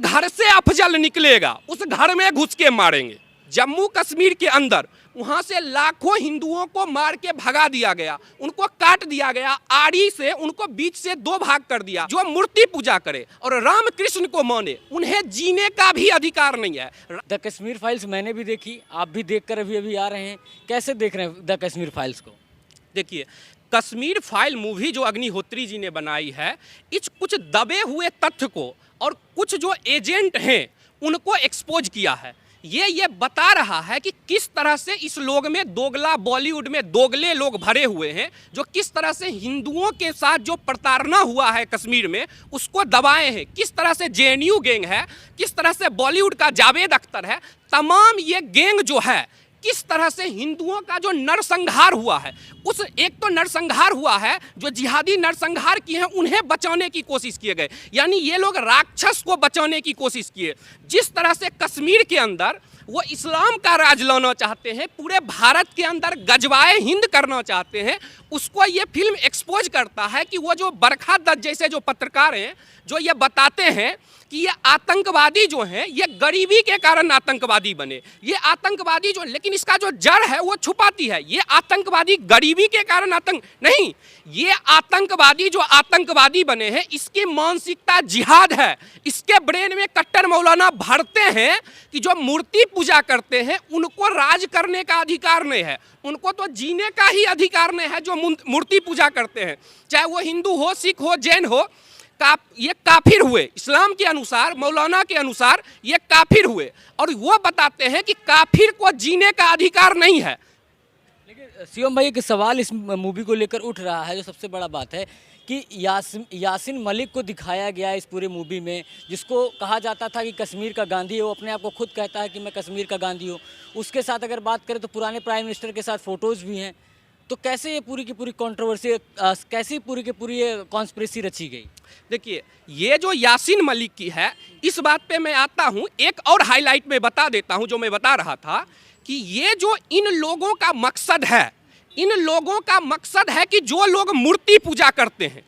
घर से अफजल निकलेगा उस घर में घुस के मारेंगे। जम्मू कश्मीर के अंदर वहां से लाखों हिंदुओं को मार के भगा दिया गया, उनको काट दिया गया, आड़ी से उनको बीच से दो भाग कर दिया। जो मूर्ति पूजा करे और राम कृष्ण को माने उन्हें जीने का भी अधिकार नहीं है। द कश्मीर फाइल्स मैंने भी देखी, आप भी देखकर अभी आ रहे हैं, कैसे देख रहे हैं द कश्मीर फाइल्स को? देखिए, कश्मीर फाइल मूवी जो अग्निहोत्री जी ने बनाई है, इस कुछ दबे हुए तथ्य को और कुछ जो एजेंट हैं उनको एक्सपोज किया है। ये बता रहा है कि किस तरह से इस लोग में दोगला, बॉलीवुड में दोगले लोग भरे हुए हैं, जो किस तरह से हिंदुओं के साथ जो प्रताड़ना हुआ है कश्मीर में उसको दबाए हैं, किस तरह से जेएनयू गैंग है, किस तरह से बॉलीवुड का जावेद अख्तर है, तमाम ये गैंग जो है किस तरह से हिंदुओं का जो नरसंहार हुआ है, उस एक तो नरसंहार हुआ है जो जिहादी नरसंहार किए हैं उन्हें बचाने की कोशिश किए गए, यानी ये लोग राक्षस को बचाने की कोशिश किए। जिस तरह से कश्मीर के अंदर वो इस्लाम का राज लाना चाहते हैं, पूरे भारत के अंदर गजवाए हिंद करना चाहते हैं, उसको ये फिल्म एक्सपोज करता है कि वो जो बरखा दत्त जैसे जो पत्रकार हैं जो ये बताते हैं कि ये आतंकवादी जो हैं ये गरीबी के कारण आतंकवादी बने, ये आतंकवादी जो, लेकिन इसका जो जड़ है वो छुपाती है। ये आतंकवादी गरीबी के कारण आतंक नहीं, ये आतंकवादी जो आतंकवादी बने हैं इसकी मानसिकता जिहाद है। इसके ब्रेन में कट्टर मौलाना भरते हैं कि जो मूर्ति पूजा करते हैं उनको राज करने का अधिकार नहीं है, उनको तो जीने का ही अधिकार नहीं है। जो मूर्ति पूजा करते हैं, चाहे वो हिंदू हो, सिख हो, जैन हो, ये काफिर हुए। इस्लाम के अनुसार, मौलाना के अनुसार ये काफिर हुए, और वो बताते हैं कि काफिर को जीने का अधिकार नहीं है। लेकिन शिवम भाई, एक सवाल इस मूवी को लेकर उठ रहा है, जो सबसे बड़ा बात है कि यासिन मलिक को दिखाया गया इस पूरे मूवी में, जिसको कहा जाता था कि कश्मीर का गांधी है, वो अपने आप को खुद कहता है कि मैं कश्मीर का गांधी हूँ। उसके साथ अगर बात करें तो पुराने प्राइम मिनिस्टर के साथ फ़ोटोज़ भी हैं। तो कैसे ये पूरी की पूरी कंट्रोवर्सी, कैसी पूरी की पूरी ये कॉन्स्पिरेसी रची गई? देखिए, ये जो यासिन मलिक की है, इस बात पे मैं आता हूँ, एक और हाईलाइट में बता देता हूँ जो मैं बता रहा था कि ये जो इन लोगों का मकसद है, इन लोगों का मकसद है कि जो लोग मूर्ति पूजा करते हैं,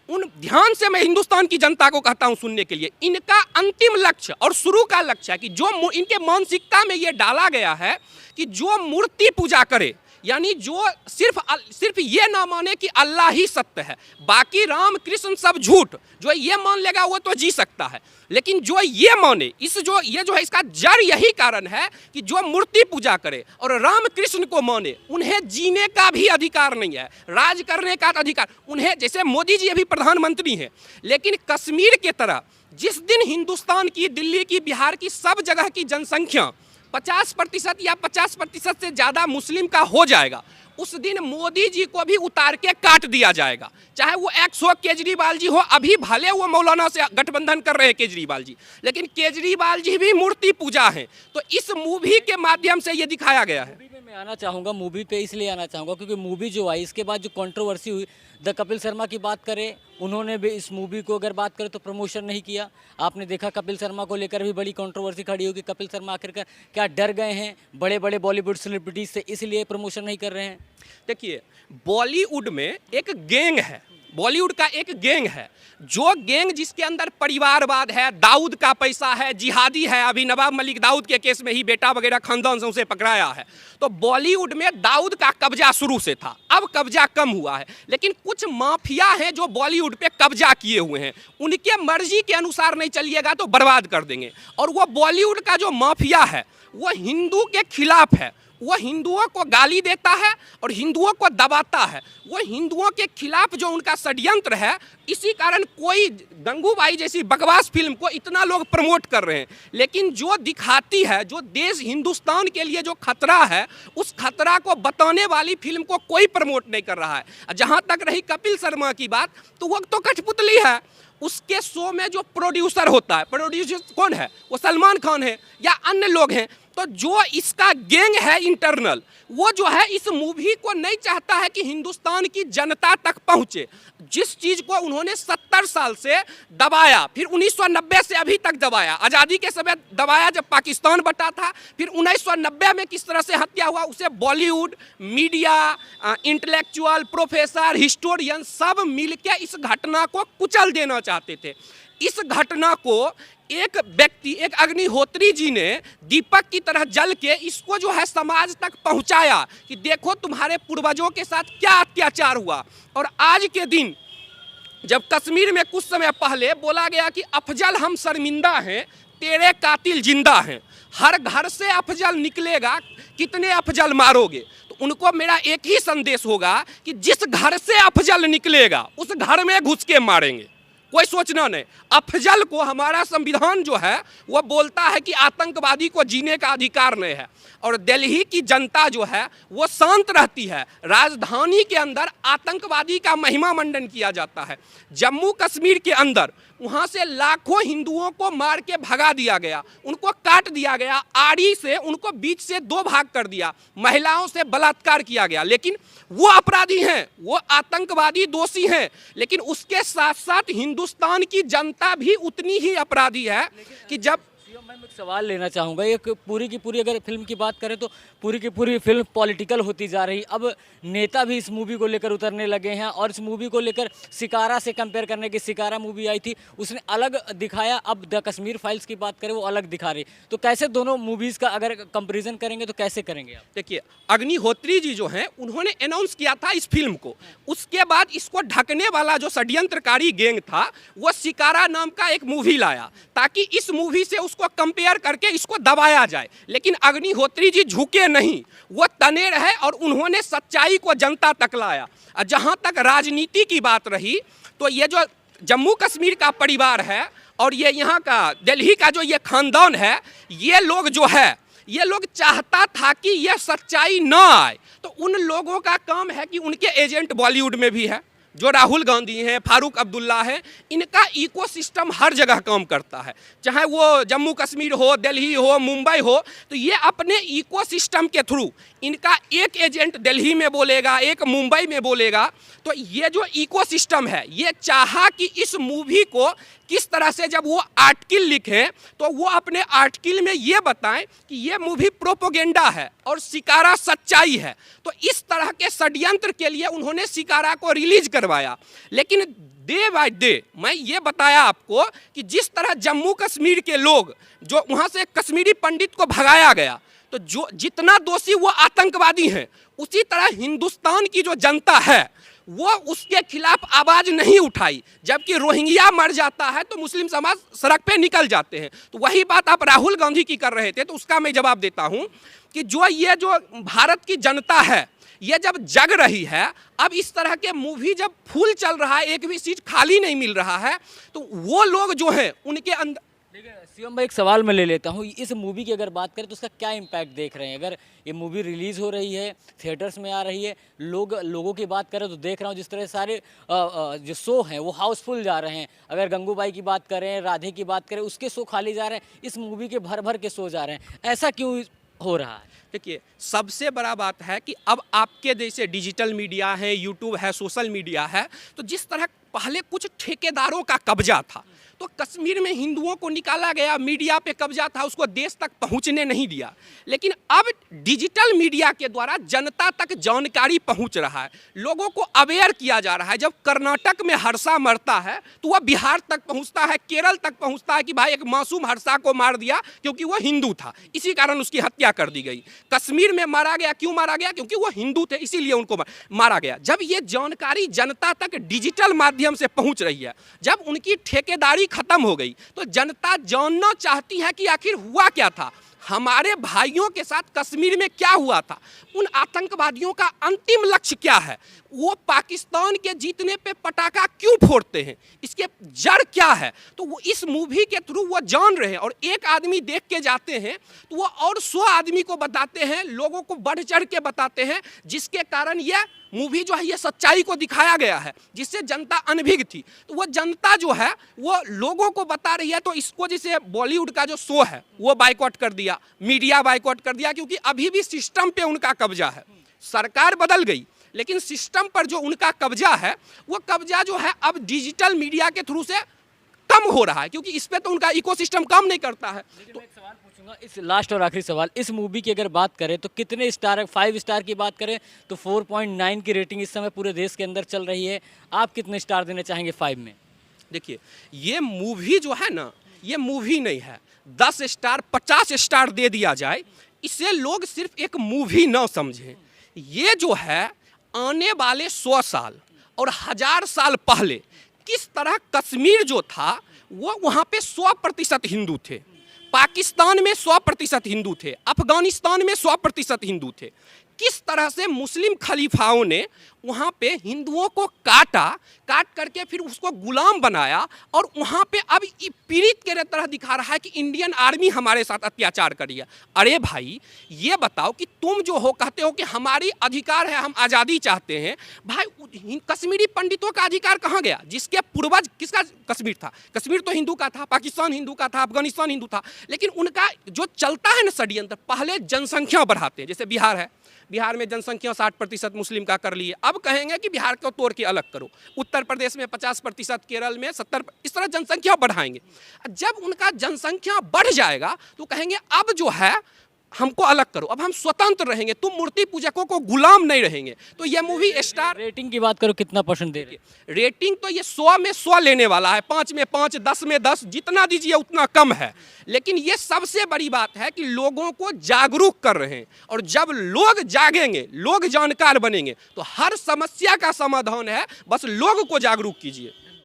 उन ध्यान से मैं हिंदुस्तान की जनता को कहता हूं सुनने के लिए, इनका अंतिम लक्ष्य और शुरू का लक्ष्य है कि जो इनके मानसिकता में ये डाला गया है कि जो मूर्ति पूजा करे, यानी जो सिर्फ ये ना माने कि अल्लाह ही सत्य है, बाकी राम कृष्ण सब झूठ, जो ये मान लेगा वो तो जी सकता है, लेकिन जो ये माने, ये जो है इसका जड़ यही कारण है कि जो मूर्ति पूजा करे और राम कृष्ण को माने उन्हें जीने का भी अधिकार नहीं है, राज करने का अधिकार उन्हें, जैसे मोदी जी अभी प्रधानमंत्री हैं, लेकिन कश्मीर के तरह जिस दिन हिंदुस्तान की, दिल्ली की, बिहार की सब जगह की जनसंख्या 50% या 50% से ज़्यादा मुस्लिम का हो जाएगा, उस दिन मोदी जी को भी उतार के काट दिया जाएगा। चाहे वो एक्स हो, केजरीवाल जी हो, अभी भले वो मौलाना से गठबंधन कर रहे हैं केजरीवाल जी, लेकिन केजरीवाल जी भी मूर्ति पूजा हैं। तो इस मूवी के माध्यम से ये दिखाया गया है। मूवी में मैं आना चाहूँगा, मूवी पे इसलिए आना चाहूँगा क्योंकि मूवी जो आई इसके बाद जो कंट्रोवर्सी हुई, द कपिल शर्मा की बात करें, उन्होंने भी इस मूवी को अगर बात करें तो प्रमोशन नहीं किया। आपने देखा कपिल शर्मा को लेकर भी बड़ी कंट्रोवर्सी खड़ी होगी, कपिल शर्मा आखिरकार क्या डर गए हैं बड़े बड़े बॉलीवुड सेलिब्रिटीज से, इसलिए प्रमोशन नहीं कर रहे हैं? देखिए, बॉलीवुड में एक गैंग है, बॉलीवुड का एक गैंग है, जो गैंग जिसके अंदर परिवारवाद है, दाऊद का पैसा है, जिहादी है। अभी नवाब मलिक दाऊद के केस में ही बेटा वगैरह खानदान से उसे पकड़ाया है। तो बॉलीवुड में दाऊद का कब्जा शुरू से था, अब कब्जा कम हुआ है, लेकिन कुछ माफिया हैं जो बॉलीवुड पे कब्जा किए हुए हैं, उनके मर्जी के अनुसार नहीं चलिएगा तो बर्बाद कर देंगे। और वो बॉलीवुड का जो माफिया है वो हिंदू के खिलाफ है, वो हिंदुओं को गाली देता है और हिंदुओं को दबाता है, वो हिंदुओं के खिलाफ जो उनका षड्यंत्र है, इसी कारण कोई गंगूबाई जैसी बकवास फिल्म को इतना लोग प्रमोट कर रहे हैं। लेकिन जो दिखाती है, जो देश हिंदुस्तान के लिए जो खतरा है, उस खतरा को बताने वाली फिल्म को कोई प्रमोट नहीं कर रहा है। जहाँ तक रही कपिल शर्मा की बात, तो वो तो कठपुतली है। उसके शो में जो प्रोड्यूसर होता है, प्रोड्यूसर कौन है? वो सलमान खान है या अन्य लोग हैं। तो जो इसका गैंग है इंटरनल, वो जो है इस मूवी को नहीं चाहता है कि हिंदुस्तान की जनता तक पहुंचे। जिस चीज को उन्होंने 70 साल से दबाया, फिर 1990 से अभी तक दबाया, आज़ादी के समय दबाया जब पाकिस्तान बटा था, फिर 1990 में किस तरह से हत्या हुआ, उसे Bollywood, media, intellectual, professor, historian सब मिलकर इस घटना को कुचल देना चाहते थे। इस घटना को एक व्यक्ति, एक अग्निहोत्री जी ने दीपक की तरह जल के इसको जो है समाज तक पहुंचाया कि देखो तुम्हारे पूर्वजों के साथ क्या अत्याचार हुआ। और आज के दिन जब कश्मीर में कुछ समय पहले बोला गया कि अफजल हम शर्मिंदा हैं, तेरे कातिल जिंदा हैं, हर घर से अफजल निकलेगा, कितने अफजल मारोगे। तो उनको मेरा एक ही संदेश होगा कि जिस घर से अफजल निकलेगा उस घर में घुस के मारेंगे, कोई सोचना नहीं। अफजल को हमारा संविधान जो है वो बोलता है कि आतंकवादी को जीने का अधिकार नहीं है। और दिल्ली की जनता जो है वो शांत रहती है, राजधानी के अंदर आतंकवादी का महिमा मंडन किया जाता है। जम्मू कश्मीर के अंदर वहाँ से लाखों हिंदुओं को मार के भगा दिया गया, उनको काट दिया गया, आड़ी से उनको बीच से दो भाग कर दिया, महिलाओं से बलात्कार किया गया। लेकिन वो अपराधी हैं, वो आतंकवादी दोषी हैं, लेकिन उसके साथ साथ हिंदुस्तान की जनता भी उतनी ही अपराधी है कि जब मैं एक सवाल लेना चाहूँगा। एक पूरी की पूरी अगर फिल्म की बात करें तो पूरी की पूरी फिल्म पॉलिटिकल होती जा रही। अब नेता भी इस मूवी को लेकर उतरने लगे हैं और इस मूवी को लेकर सिकारा से कंपेयर करने की, सिकारा मूवी आई थी उसने अलग दिखाया, अब द कश्मीर फाइल्स की बात करें वो अलग दिखा रही। तो कैसे दोनों मूवीज़ का अगर कंपेरिजन करेंगे तो कैसे करेंगे आप? देखिए, अग्निहोत्री जी जो हैं उन्होंने अनाउंस किया था इस फिल्म को, उसके बाद इसको ढकने वाला जो षड्यंत्रकारी गैंग था वो सिकारा नाम का एक मूवी लाया ताकि इस मूवी से उसको कंपेयर करके इसको दबाया जाए। लेकिन अग्निहोत्री जी झुके नहीं, वो तने रहे और उन्होंने सच्चाई को जनता तक लाया। जहां तक राजनीति की बात रही तो ये जो जम्मू कश्मीर का परिवार है और ये यहाँ का दिल्ली का जो ये खानदान है, ये लोग जो है ये लोग चाहता था कि ये सच्चाई न आए। तो उन लोगों का काम है कि उनके एजेंट बॉलीवुड में भी है, जो राहुल गांधी हैं, फारूक अब्दुल्ला हैं, इनका इकोसिस्टम हर जगह काम करता है, चाहे वो जम्मू कश्मीर हो, दिल्ली हो, मुंबई हो। तो ये अपने इकोसिस्टम के थ्रू इनका एक एजेंट दिल्ली में बोलेगा, एक मुंबई में बोलेगा। तो ये जो इकोसिस्टम है ये चाहा कि इस मूवी को किस तरह से जब वो आर्टिकल लिखें तो वो अपने आर्टिकल में ये बताएं कि ये मूवी प्रोपोगेंडा है और सिकारा सच्चाई है। तो इस तरह के षड्यंत्र के लिए उन्होंने सिकारा को रिलीज करवाया। लेकिन डे बाय डे मैं ये बताया आपको कि जिस तरह जम्मू कश्मीर के लोग जो वहाँ से कश्मीरी पंडित को भगाया गया, तो जो जितना दोषी वो आतंकवादी हैं, उसी तरह हिंदुस्तान की जो जनता है वो उसके खिलाफ आवाज नहीं उठाई। जबकि रोहिंग्या मर जाता है तो मुस्लिम समाज सड़क पे निकल जाते हैं। तो वही बात आप राहुल गांधी की कर रहे थे, तो उसका मैं जवाब देता हूं कि ये जो भारत की जनता है ये जब जग रही है, अब इस तरह के मूवी जब फुल चल रहा है, एक भी सीट खाली नहीं मिल रहा है, तो वो लोग जो हैं उनके अंदर। देखिए सीएम भाई, एक सवाल मैं ले लेता हूँ। इस मूवी की अगर बात करें तो उसका क्या इम्पैक्ट देख रहे हैं? अगर ये मूवी रिलीज़ हो रही है, थिएटर्स में आ रही है, लोगों की बात करें तो देख रहा हूँ जिस तरह सारे जो शो हैं वो हाउसफुल जा रहे हैं। अगर गंगूबाई की बात करें, राधे की बात करें, उसके शो खाली जा रहे हैं, इस मूवी के भर भर के शो जा रहे हैं। ऐसा क्यों हो रहा है? देखिए, सबसे बड़ा बात है कि अब आपके जैसे डिजिटल मीडिया है, यूट्यूब है, सोशल मीडिया है, तो जिस तरह पहले कुछ ठेकेदारों का कब्जा था, तो कश्मीर में हिंदुओं को निकाला गया, मीडिया पे कब्जा था, उसको देश तक पहुंचने नहीं दिया। लेकिन अब डिजिटल मीडिया के द्वारा जनता तक जानकारी पहुंच रहा है, लोगों को अवेयर किया जा रहा है। जब कर्नाटक में हर्षा मरता है तो वह बिहार तक पहुंचता है, केरल तक पहुंचता है कि भाई एक मासूम हर्षा को मार दिया क्योंकि वह हिंदू था, इसी कारण उसकी हत्या कर दी गई। कश्मीर में मारा गया, क्यों मारा गया? क्योंकि वह हिंदू थे, इसीलिए उनको मारा गया। जब ये जानकारी जनता तक डिजिटल माध्यम से पहुंच रही है, जब उनकी ठेकेदारी खत्म हो गई, तो जनता जानना चाहती है कि आखिर हुआ क्या था, हमारे भाइयों के साथ कश्मीर में क्या हुआ था, उन आतंकवादियों का अंतिम लक्ष्य क्या है, वो पाकिस्तान के जीतने पे पटाखा क्यों फोड़ते हैं, इसके जड़ क्या है। तो वो इस मूवी के थ्रू वो जान रहे हैं। और एक आदमी देख के जाते हैं तो वो और 100 आदमी को बताते हैं, लोगों को बढ़ चढ़ के बताते हैं, जिसके कारण यह मूवी जो है ये सच्चाई को दिखाया गया है, जिससे जनता अनभिज्ञ थी। तो वो जनता जो है वो लोगों को बता रही है। तो इसको जैसे बॉलीवुड का जो शो है वो बाइकआउट कर दिया, मीडिया बाइकआउट कर दिया, क्योंकि अभी भी सिस्टम पे उनका कब्जा है। सरकार बदल गई लेकिन सिस्टम पर जो उनका कब्जा है वो कब्जा जो है अब डिजिटल मीडिया के थ्रू से कम हो रहा है, क्योंकि इस पे तो उनका इकोसिस्टम काम नहीं करता है। तो एक सवाल पूछूंगा, इस लास्ट और आखिरी सवाल, इस मूवी की अगर बात करें तो कितने स्टार है? 5 स्टार की बात करें तो 4.9 की रेटिंग इस समय पूरे देश के अंदर चल रही है। आप कितने स्टार देना चाहेंगे 5 में? देखिए, ये मूवी जो है ना ये मूवी नहीं है। 10 स्टार 50 स्टार दे दिया जाए, इसे लोग सिर्फ एक मूवी न समझें। ये जो है आने वाले 100 साल और 1000 साल पहले किस तरह कश्मीर जो था वो वहाँ पे 100% हिंदू थे, पाकिस्तान में 100% हिंदू थे, अफगानिस्तान में 100% हिंदू थे। किस तरह से मुस्लिम खलीफाओं ने वहाँ पे हिंदुओं को काट करके फिर उसको गुलाम बनाया, और वहाँ पे अब पीड़ित के तरह दिखा रहा है कि इंडियन आर्मी हमारे साथ अत्याचार करी है। अरे भाई ये बताओ कि तुम जो हो कहते हो कि हमारी अधिकार है, हम आज़ादी चाहते हैं, भाई कश्मीरी पंडितों का अधिकार कहाँ गया? जिसके पूर्वज किसका कश्मीर था? कश्मीर तो हिंदू का था, पाकिस्तान हिंदू का था, अफगानिस्तान हिंदू था, लेकिन उनका जो चलता है ना षड्यंत्र, पहले जनसंख्या बढ़ाते हैं। जैसे बिहार है, बिहार में जनसंख्या 60% मुस्लिम का कर लिए, अब कहेंगे कि बिहार को तोड़ के अलग करो। उत्तर प्रदेश में 50%, केरल में 70%, इस तरह जनसंख्या बढ़ाएंगे। जब उनका जनसंख्या बढ़ जाएगा तो कहेंगे अब जो है हमको अलग करो, अब हम स्वतंत्र रहेंगे, तुम मूर्ति पूजकों को गुलाम नहीं रहेंगे। तो ये मूवी स्टार रेटिंग की बात करो, कितना % दे रहे हैं? रेटिंग तो ये 100 में 100 लेने वाला है, 5 में 5, 10 में 10, जितना दीजिए उतना कम है। लेकिन ये सबसे बड़ी बात है कि लोगों को जागरूक कर रहे हैं, और जब लोग जागेंगे, लोग जानकार बनेंगे, तो हर समस्या का समाधान है, बस लोग को जागरूक कीजिए।